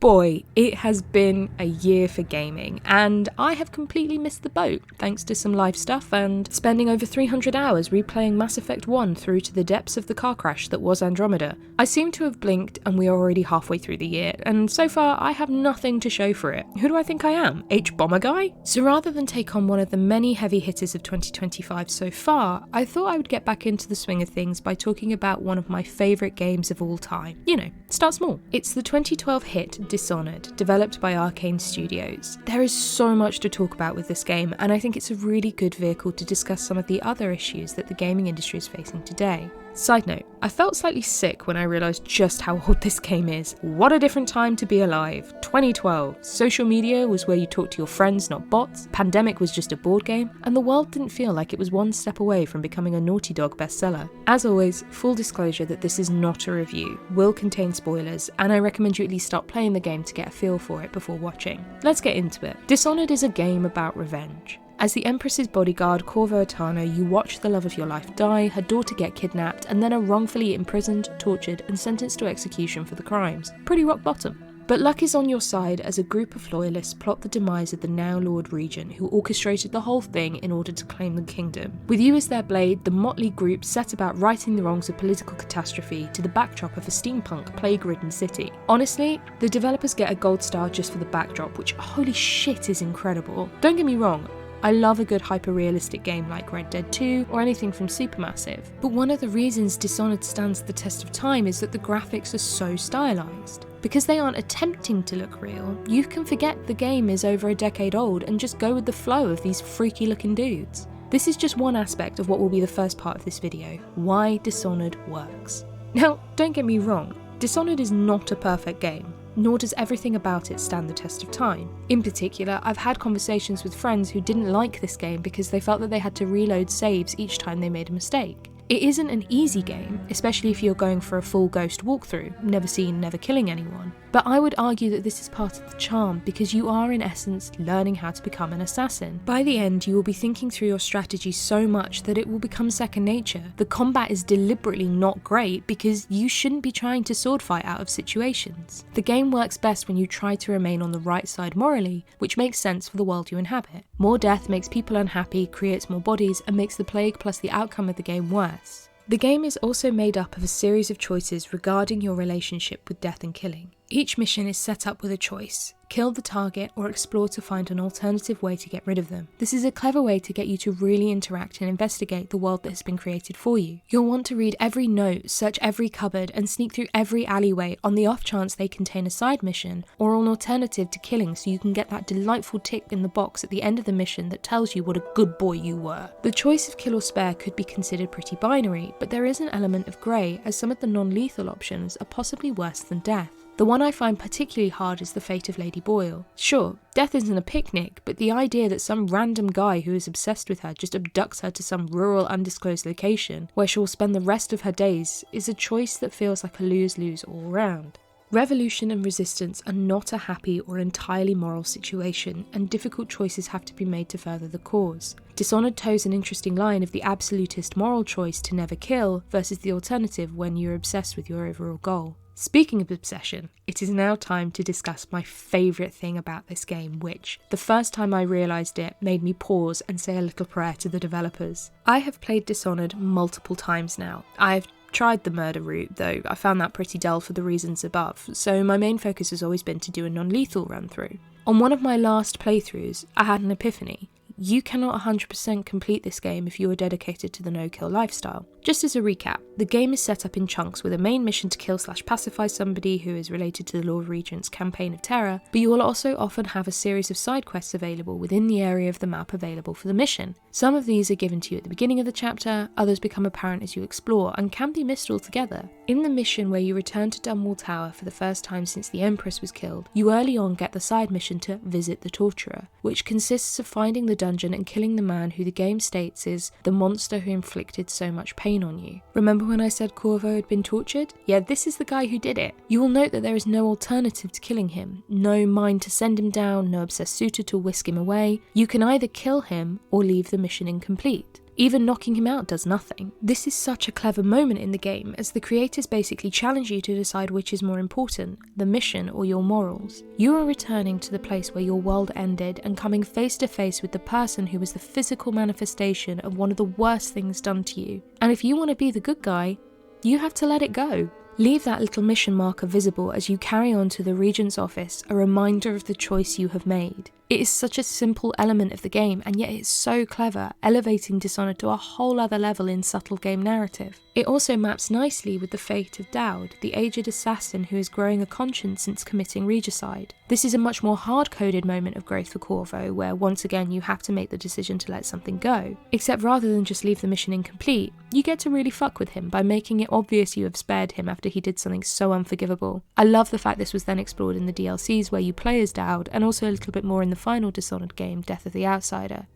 Boy, it has been a year for gaming, and I have completely missed the boat thanks to some live stuff and spending over 300 hours replaying Mass Effect 1 through to the depths of the car crash that was Andromeda. I seem to have blinked and we are already halfway through the year, and so far I have nothing to show for it. Who do I think I am? H-Bomber guy? So rather than take on one of the many heavy hitters of 2025 so far, I thought I would get back into the swing of things by talking about one of my favourite games of all time. You know, start small. It's the 2012 hit Dishonored, developed by Arkane Studios. There is so much to talk about with this game, and I think it's a really good vehicle to discuss some of the other issues that the gaming industry is facing today. Side note, I felt slightly sick when I realised just how old this game is. What a different time to be alive. 2012. Social media was where you talk to your friends, not bots. Pandemic was just a board game, and the world didn't feel like it was one step away from becoming a Naughty Dog bestseller. As always, full disclosure that this is not a review, will contain spoilers, and I recommend you at least start playing the game to get a feel for it before watching. Let's get into it. Dishonored is a game about revenge. As the Empress's bodyguard, Corvo Attano, you watch the love of your life die, her daughter get kidnapped, and then are wrongfully imprisoned, tortured, and sentenced to execution for the crimes. Pretty rock bottom. But luck is on your side as a group of loyalists plot the demise of the now Lord Regent, who orchestrated the whole thing in order to claim the kingdom. With you as their blade, the motley group set about righting the wrongs of political catastrophe to the backdrop of a steampunk, plague-ridden city. Honestly, the developers get a gold star just for the backdrop, which holy shit is incredible. Don't get me wrong, I love a good hyper-realistic game like Red Dead 2 or anything from Supermassive, but one of the reasons Dishonored stands the test of time is that the graphics are so stylized. Because they aren't attempting to look real, you can forget the game is over a decade old and just go with the flow of these freaky looking dudes. This is just one aspect of what will be the first part of this video, why Dishonored works. Now, don't get me wrong, Dishonored is not a perfect game, nor does everything about it stand the test of time. In particular, I've had conversations with friends who didn't like this game because they felt that they had to reload saves each time they made a mistake. It isn't an easy game, especially if you're going for a full ghost walkthrough, never seen, never killing anyone. But I would argue that this is part of the charm because you are in essence learning how to become an assassin. By the end, you will be thinking through your strategy so much that it will become second nature. The combat is deliberately not great because you shouldn't be trying to sword fight out of situations. The game works best when you try to remain on the right side morally, which makes sense for the world you inhabit. More death makes people unhappy, creates more bodies, and makes the plague plus the outcome of the game worse. The game is also made up of a series of choices regarding your relationship with death and killing. Each mission is set up with a choice: kill the target or explore to find an alternative way to get rid of them. This is a clever way to get you to really interact and investigate the world that has been created for you. You'll want to read every note, search every cupboard, and sneak through every alleyway on the off chance they contain a side mission or an alternative to killing so you can get that delightful tick in the box at the end of the mission that tells you what a good boy you were. The choice of kill or spare could be considered pretty binary, but there is an element of grey as some of the non-lethal options are possibly worse than death. The one I find particularly hard is the fate of Lady Boyle. Sure, death isn't a picnic, but the idea that some random guy who is obsessed with her just abducts her to some rural undisclosed location where she will spend the rest of her days is a choice that feels like a lose-lose all round. Revolution and resistance are not a happy or entirely moral situation, and difficult choices have to be made to further the cause. Dishonored toes an interesting line of the absolutist moral choice to never kill versus the alternative when you're obsessed with your overall goal. Speaking of obsession, it is now time to discuss my favourite thing about this game, which, the first time I realised it, made me pause and say a little prayer to the developers. I have played Dishonored multiple times now. I've tried the murder route, though I found that pretty dull for the reasons above, so my main focus has always been to do a non-lethal run through. On one of my last playthroughs, I had an epiphany. You cannot 100% complete this game if you are dedicated to the no-kill lifestyle. Just as a recap, the game is set up in chunks with a main mission to kill/pacify somebody who is related to the Lord Regent's campaign of terror, but you will also often have a series of side quests available within the area of the map available for the mission. Some of these are given to you at the beginning of the chapter, others become apparent as you explore and can be missed altogether. In the mission where you return to Dunwall Tower for the first time since the Empress was killed, you early on get the side mission to visit the Torturer, which consists of finding the dungeon and killing the man who the game states is the monster who inflicted so much pain on you. Remember when I said Corvo had been tortured? Yeah, this is the guy who did it. You will note that there is no alternative to killing him, no mind to send him down, no obsessed suitor to whisk him away. You can either kill him or leave the mission incomplete. Even knocking him out does nothing. This is such a clever moment in the game, as the creators basically challenge you to decide which is more important, the mission or your morals. You are returning to the place where your world ended and coming face to face with the person who was the physical manifestation of one of the worst things done to you. And if you want to be the good guy, you have to let it go. Leave that little mission marker visible as you carry on to the Regent's office, a reminder of the choice you have made. It is such a simple element of the game, and yet it's so clever, elevating Dishonored to a whole other level in subtle game narrative. It also maps nicely with the fate of Dowd, the aged assassin who is growing a conscience since committing regicide. This is a much more hard-coded moment of growth for Corvo, where once again you have to make the decision to let something go. Except rather than just leave the mission incomplete, you get to really fuck with him by making it obvious you have spared him after he did something so unforgivable. I love the fact this was then explored in the DLCs where you play as Dowd, and also a little bit more in the final Dishonored game, Death of the Outsider.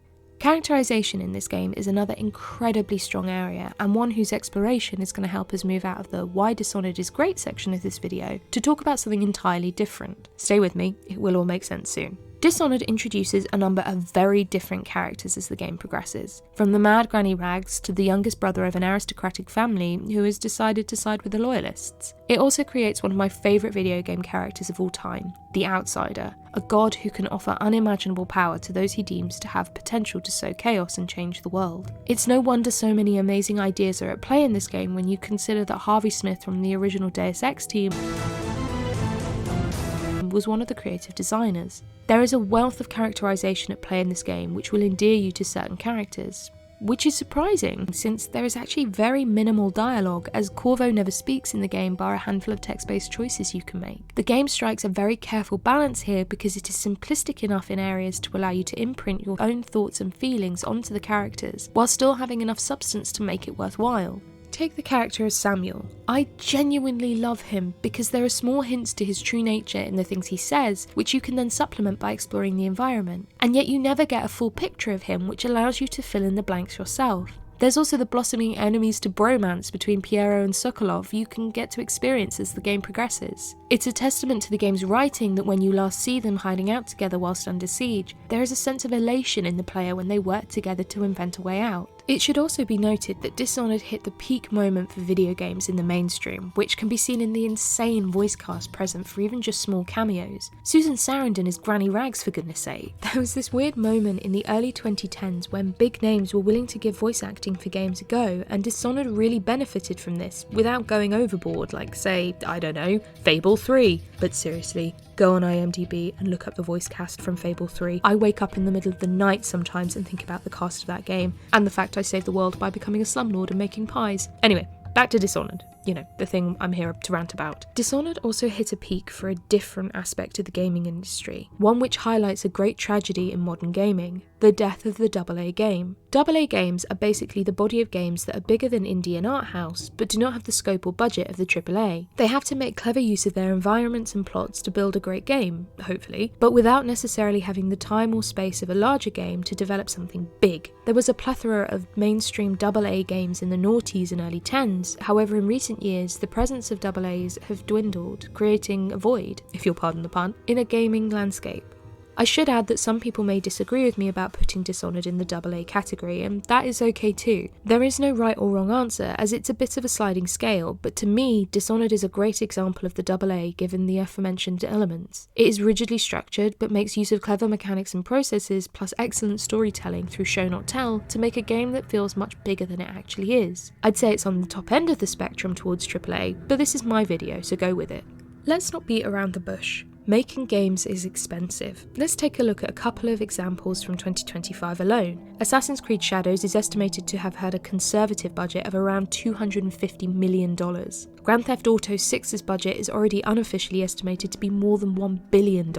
Characterization in this game is another incredibly strong area, and one whose exploration is going to help us move out of the why Dishonored is great section of this video to talk about something entirely different. Stay with me, it will all make sense soon. Dishonored introduces a number of very different characters as the game progresses, from the mad Granny Rags to the youngest brother of an aristocratic family who has decided to side with the Loyalists. It also creates one of my favourite video game characters of all time, the Outsider, a god who can offer unimaginable power to those he deems to have potential to sow chaos and change the world. It's no wonder so many amazing ideas are at play in this game when you consider that Harvey Smith from the original Deus Ex team was one of the creative designers. There is a wealth of characterization at play in this game which will endear you to certain characters, which is surprising since there is actually very minimal dialogue, as Corvo never speaks in the game bar a handful of text-based choices you can make. The game strikes a very careful balance here because it is simplistic enough in areas to allow you to imprint your own thoughts and feelings onto the characters, while still having enough substance to make it worthwhile. Take the character of Samuel. I genuinely love him because there are small hints to his true nature in the things he says, which you can then supplement by exploring the environment. And yet you never get a full picture of him, which allows you to fill in the blanks yourself. There's also the blossoming enemies to bromance between Piero and Sokolov you can get to experience as the game progresses. It's a testament to the game's writing that when you last see them hiding out together whilst under siege, there is a sense of elation in the player when they work together to invent a way out. It should also be noted that Dishonored hit the peak moment for video games in the mainstream, which can be seen in the insane voice cast present for even just small cameos. Susan Sarandon is Granny Rags, for goodness sake. There was this weird moment in the early 2010s when big names were willing to give voice acting for games a go, and Dishonored really benefited from this without going overboard, like say, I don't know, Fable 3. But seriously, go on IMDb and look up the voice cast from Fable 3. I wake up in the middle of the night sometimes and think about the cast of that game, and the fact I saved the world by becoming a slumlord and making pies. Anyway, back to Dishonored. You know, the thing I'm here to rant about. Dishonored also hit a peak for a different aspect of the gaming industry, one which highlights a great tragedy in modern gaming, the death of the AA game. AA games are basically the body of games that are bigger than indie and art house, but do not have the scope or budget of the AAA. They have to make clever use of their environments and plots to build a great game, hopefully, but without necessarily having the time or space of a larger game to develop something big. There was a plethora of mainstream AA games in the noughties and early 10s, however in recent years the presence of AAs have dwindled, creating a void, if you'll pardon the pun, in a gaming landscape. I should add that some people may disagree with me about putting Dishonored in the AA category, and that is okay too. There is no right or wrong answer, as it's a bit of a sliding scale, but to me, Dishonored is a great example of the AA given the aforementioned elements. It is rigidly structured, but makes use of clever mechanics and processes, plus excellent storytelling through show not tell, to make a game that feels much bigger than it actually is. I'd say it's on the top end of the spectrum towards AAA, but this is my video, so go with it. Let's not beat around the bush. Making games is expensive. Let's take a look at a couple of examples from 2025 alone. Assassin's Creed Shadows is estimated to have had a conservative budget of around $250 million. Grand Theft Auto 6's budget is already unofficially estimated to be more than $1 billion.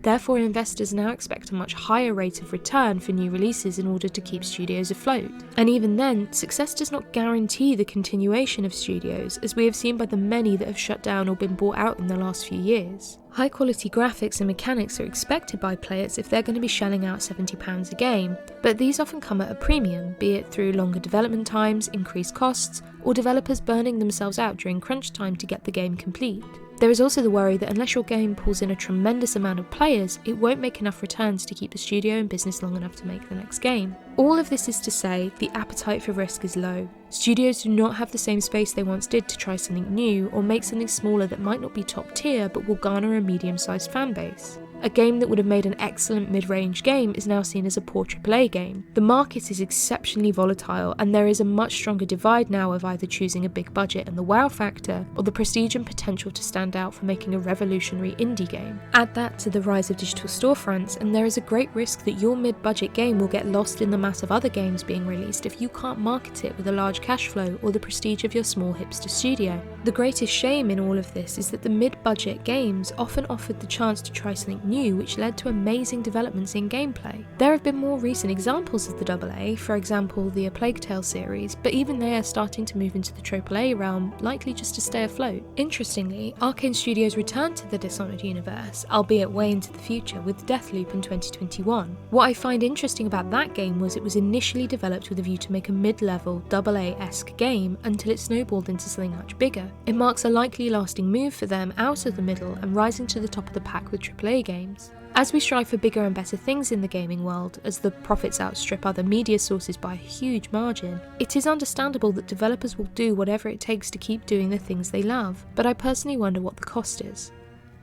Therefore, investors now expect a much higher rate of return for new releases in order to keep studios afloat. And even then, success does not guarantee the continuation of studios, as we have seen by the many that have shut down or been bought out in the last few years. High quality graphics and mechanics are expected by players if they're going to be shelling out £70 a game, but these often come at a premium, be it through longer development times, increased costs, or developers burning themselves out during crunch time to get the game complete. There is also the worry that unless your game pulls in a tremendous amount of players, it won't make enough returns to keep the studio in business long enough to make the next game. All of this is to say, the appetite for risk is low. Studios do not have the same space they once did to try something new or make something smaller that might not be top tier but will garner a medium-sized fan base. A game that would have made an excellent mid-range game is now seen as a poor AAA game. The market is exceptionally volatile, and there is a much stronger divide now of either choosing a big budget and the wow factor, or the prestige and potential to stand out for making a revolutionary indie game. Add that to the rise of digital storefronts, and there is a great risk that your mid-budget game will get lost in the mass of other games being released if you can't market it with a large cash flow or the prestige of your small hipster studio. The greatest shame in all of this is that the mid-budget games often offered the chance to try something new, which led to amazing developments in gameplay. There have been more recent examples of the AA, for example the A Plague Tale series, but even they are starting to move into the AAA realm, likely just to stay afloat. Interestingly, Arkane Studios returned to the Dishonored universe, albeit way into the future, with Deathloop in 2021. What I find interesting about that game was it was initially developed with a view to make a mid-level AA-esque game until it snowballed into something much bigger. It marks a likely lasting move for them out of the middle and rising to the top of the pack with AAA games. As we strive for bigger and better things in the gaming world, as the profits outstrip other media sources by a huge margin, it is understandable that developers will do whatever it takes to keep doing the things they love, but I personally wonder what the cost is.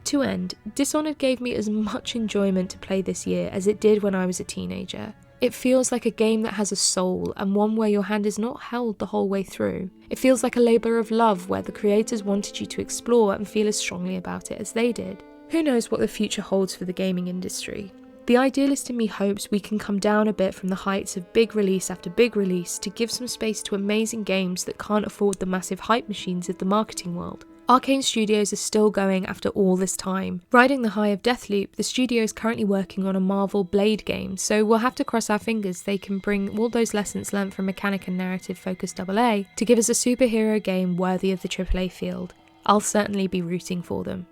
To end, Dishonored gave me as much enjoyment to play this year as it did when I was a teenager. It feels like a game that has a soul, and one where your hand is not held the whole way through. It feels like a labour of love where the creators wanted you to explore and feel as strongly about it as they did. Who knows what the future holds for the gaming industry? The idealist in me hopes we can come down a bit from the heights of big release after big release to give some space to amazing games that can't afford the massive hype machines of the marketing world. Arkane Studios is still going after all this time. Riding the high of Deathloop, the studio is currently working on a Marvel Blade game, so we'll have to cross our fingers they can bring all those lessons learnt from mechanic and narrative focused AA to give us a superhero game worthy of the AAA field. I'll certainly be rooting for them.